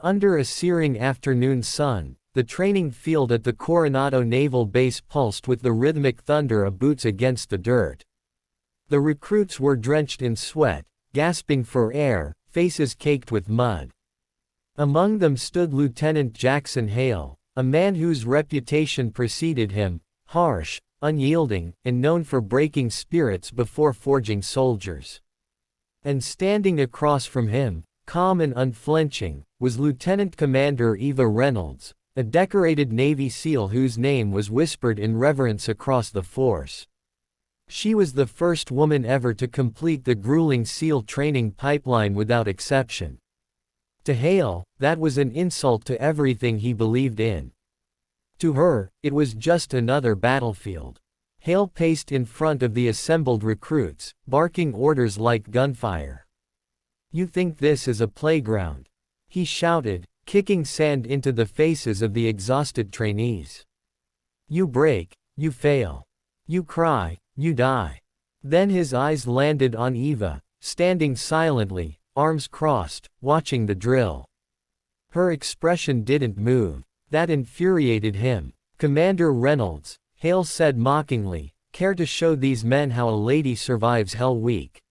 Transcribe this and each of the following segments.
Under a searing afternoon sun, the training field at the Coronado Naval Base pulsed with the rhythmic thunder of boots against the dirt. The recruits were drenched in sweat, gasping for air, faces caked with mud. Among them stood Lieutenant Jackson Hale, a man whose reputation preceded him, harsh, unyielding, and known for breaking spirits before forging soldiers. And standing across from him, calm and unflinching, was Lieutenant Commander Eva Reynolds, a decorated Navy SEAL whose name was whispered in reverence across the force. She was the first woman ever to complete the grueling SEAL training pipeline without exception. To Hale, that was an insult to everything he believed in. To her, it was just another battlefield. Hale paced in front of the assembled recruits, barking orders like gunfire. "You think this is a playground?" he shouted, kicking sand into the faces of the exhausted trainees. "You break, you fail. You cry, you die." Then his eyes landed on Eva, standing silently, arms crossed, watching the drill. Her expression didn't move. That infuriated him. "Commander Reynolds," Hale said mockingly, "care to show these men how a lady survives Hell Week?"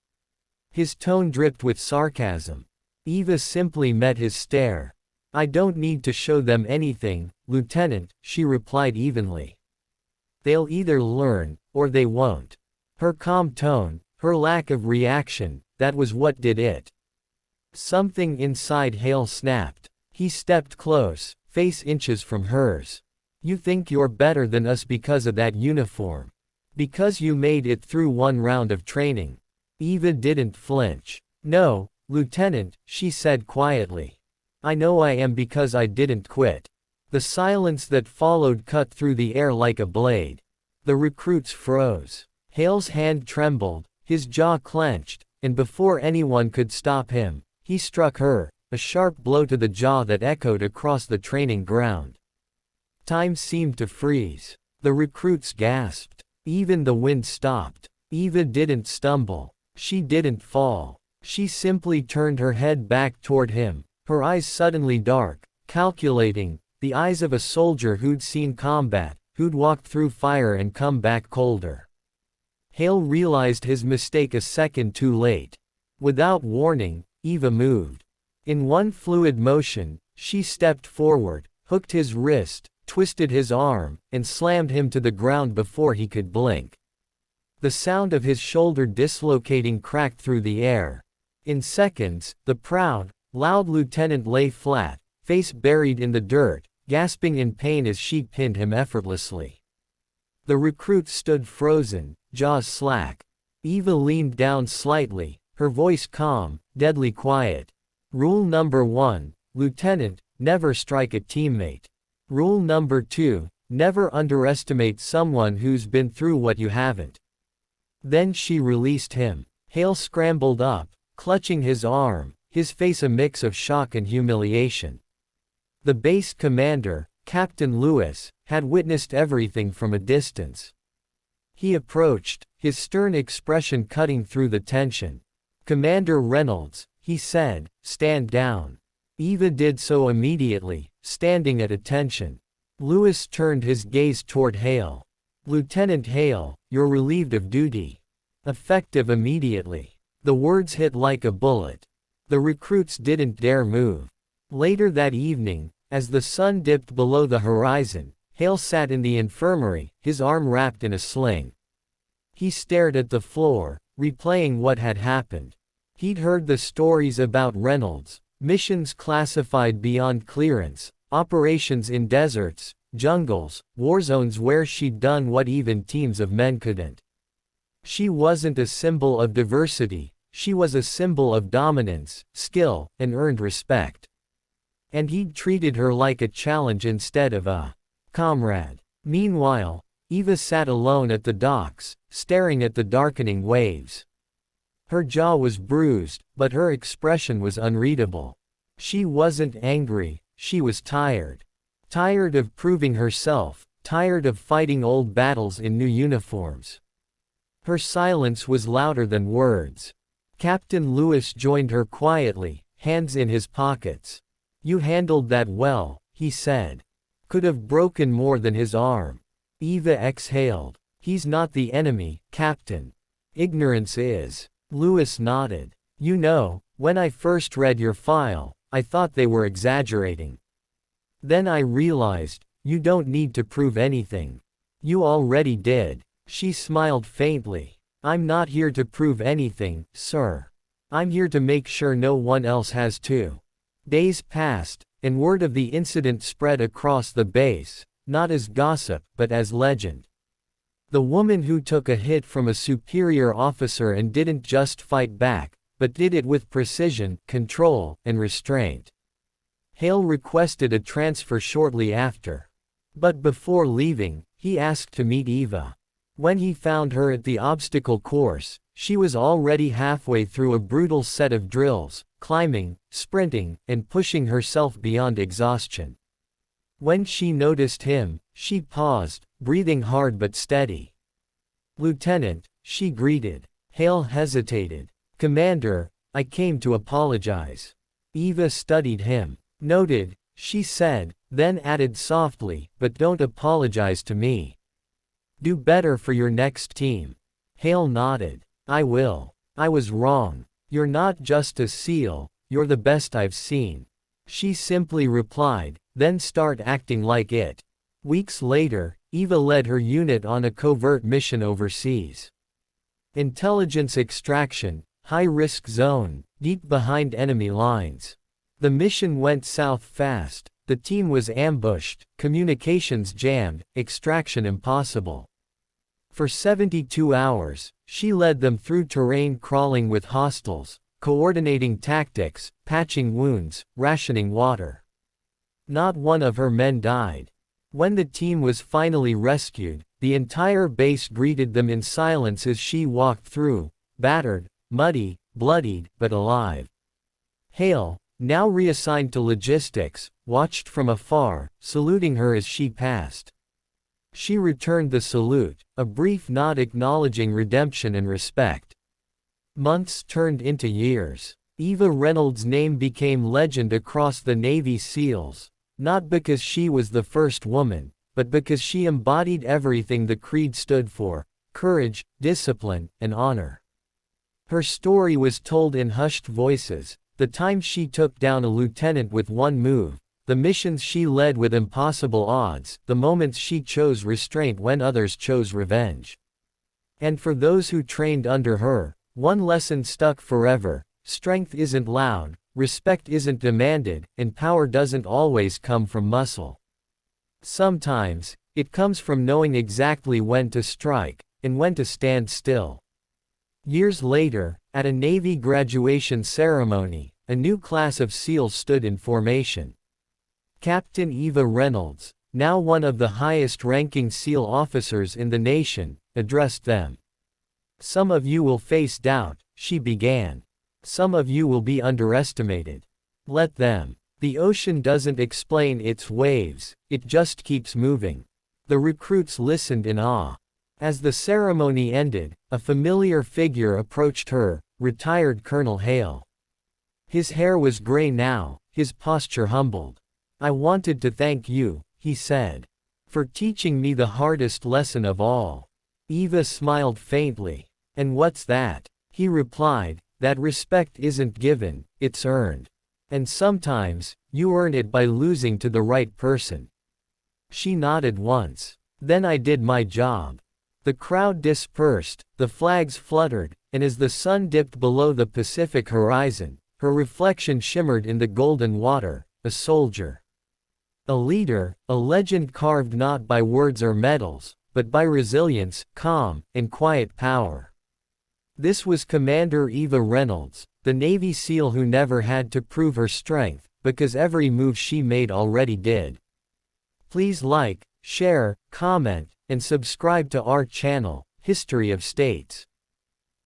His tone dripped with sarcasm. Eva simply met his stare. "I don't need to show them anything, Lieutenant," she replied evenly. "They'll either learn, or they won't." Her calm tone, her lack of reaction, that was what did it. Something inside Hale snapped. He stepped close, face inches from hers. "You think you're better than us because of that uniform? Because you made it through one round of training?" Eva didn't flinch. "No, Lieutenant," she said quietly. "I know I am because I didn't quit." The silence that followed cut through the air like a blade. The recruits froze. Hale's hand trembled, his jaw clenched, and before anyone could stop him, he struck her, a sharp blow to the jaw that echoed across the training ground. Time seemed to freeze. The recruits gasped. Even the wind stopped. Eva didn't stumble. She didn't fall. She simply turned her head back toward him, her eyes suddenly dark, calculating, the eyes of a soldier who'd seen combat, who'd walked through fire and come back colder. Hale realized his mistake a second too late. Without warning, Eva moved. In one fluid motion, she stepped forward, hooked his wrist, twisted his arm, and slammed him to the ground before he could blink. The sound of his shoulder dislocating cracked through the air. In seconds, the proud, loud lieutenant lay flat, face buried in the dirt, gasping in pain as she pinned him effortlessly. The recruit stood frozen, jaws slack. Eva leaned down slightly, her voice calm, deadly quiet. "Rule number 1, Lieutenant, never strike a teammate. Rule number 2, never underestimate someone who's been through what you haven't." Then she released him. Hale scrambled up, clutching his arm, his face a mix of shock and humiliation. The base commander, Captain Lewis, had witnessed everything from a distance. He approached, his stern expression cutting through the tension. "Commander Reynolds," he said, "stand down." Eva did so immediately, standing at attention. Lewis turned his gaze toward Hale. "Lieutenant Hale, you're relieved of duty. Effective immediately." The words hit like a bullet. The recruits didn't dare move. Later that evening, as the sun dipped below the horizon, Hale sat in the infirmary, his arm wrapped in a sling. He stared at the floor, replaying what had happened. He'd heard the stories about Reynolds, missions classified beyond clearance, operations in deserts, jungles, war zones where she'd done what even teams of men couldn't. She wasn't a symbol of diversity, she was a symbol of dominance, skill, and earned respect. And he'd treated her like a challenge instead of a comrade. Meanwhile, Eva sat alone at the docks, staring at the darkening waves. Her jaw was bruised, but her expression was unreadable. She wasn't angry, she was tired. Tired of proving herself, tired of fighting old battles in new uniforms. Her silence was louder than words. Captain Lewis joined her quietly, hands in his pockets. You handled that well, he said. Could have broken more than his arm. Eva exhaled. He's not the enemy, Captain. Ignorance is. Lewis nodded. You know, when I first read your file, I thought they were exaggerating. Then I realized, you don't need to prove anything. You already did. She smiled faintly. I'm not here to prove anything, sir. I'm here to make sure no one else has to. Days passed, and word of the incident spread across the base, not as gossip but as legend. The woman who took a hit from a superior officer and didn't just fight back, but did it with precision, control, and restraint. Hale requested a transfer shortly after. But before leaving, he asked to meet Eva. When he found her at the obstacle course, she was already halfway through a brutal set of drills, climbing, sprinting, and pushing herself beyond exhaustion. When she noticed him, she paused, breathing hard but steady. Lieutenant, she greeted. Hale hesitated. Commander, I came to apologize. Eva studied him. Noted, she said, then added softly, but don't apologize to me. Do better for your next team. Hale nodded. I will. I was wrong. You're not just a SEAL, you're the best I've seen. She simply replied, then start acting like it. Weeks later, Eva led her unit on a covert mission overseas. Intelligence extraction, high-risk zone, deep behind enemy lines. The mission went south fast, the team was ambushed, communications jammed, extraction impossible. For 72 hours, she led them through terrain crawling with hostiles, coordinating tactics, patching wounds, rationing water. Not one of her men died. When the team was finally rescued, the entire base greeted them in silence as she walked through, battered, muddy, bloodied, but alive. Hale, now reassigned to logistics, watched from afar, saluting her as she passed. She returned the salute, a brief nod acknowledging redemption and respect. Months turned into years. Eva Reynolds' name became legend across the Navy SEALs, not because she was the first woman, but because she embodied everything the creed stood for: courage, discipline, and honor. Her story was told in hushed voices: the time she took down a lieutenant with one move, the missions she led with impossible odds, the moments she chose restraint when others chose revenge. And for those who trained under her, one lesson stuck forever: strength isn't loud, respect isn't demanded, and power doesn't always come from muscle. Sometimes, it comes from knowing exactly when to strike, and when to stand still. Years later, at a Navy graduation ceremony, a new class of SEALs stood in formation. Captain Eva Reynolds, now one of the highest-ranking SEAL officers in the nation, addressed them. Some of you will face doubt, she began. Some of you will be underestimated. Let them. The ocean doesn't explain its waves, it just keeps moving. The recruits listened in awe. As the ceremony ended, a familiar figure approached her, retired Colonel Hale. His hair was gray now, his posture humbled. I wanted to thank you, he said, for teaching me the hardest lesson of all. Eva smiled faintly. And what's that? He replied, that respect isn't given, it's earned. And sometimes, you earn it by losing to the right person. She nodded once. Then I did my job. The crowd dispersed, the flags fluttered, and as the sun dipped below the Pacific horizon, her reflection shimmered in the golden water: a soldier. A leader, a legend carved not by words or medals, but by resilience, calm, and quiet power. This was Commander Eva Reynolds, the Navy SEAL who never had to prove her strength, because every move she made already did. Please like, share, comment, and subscribe to our channel, History of States.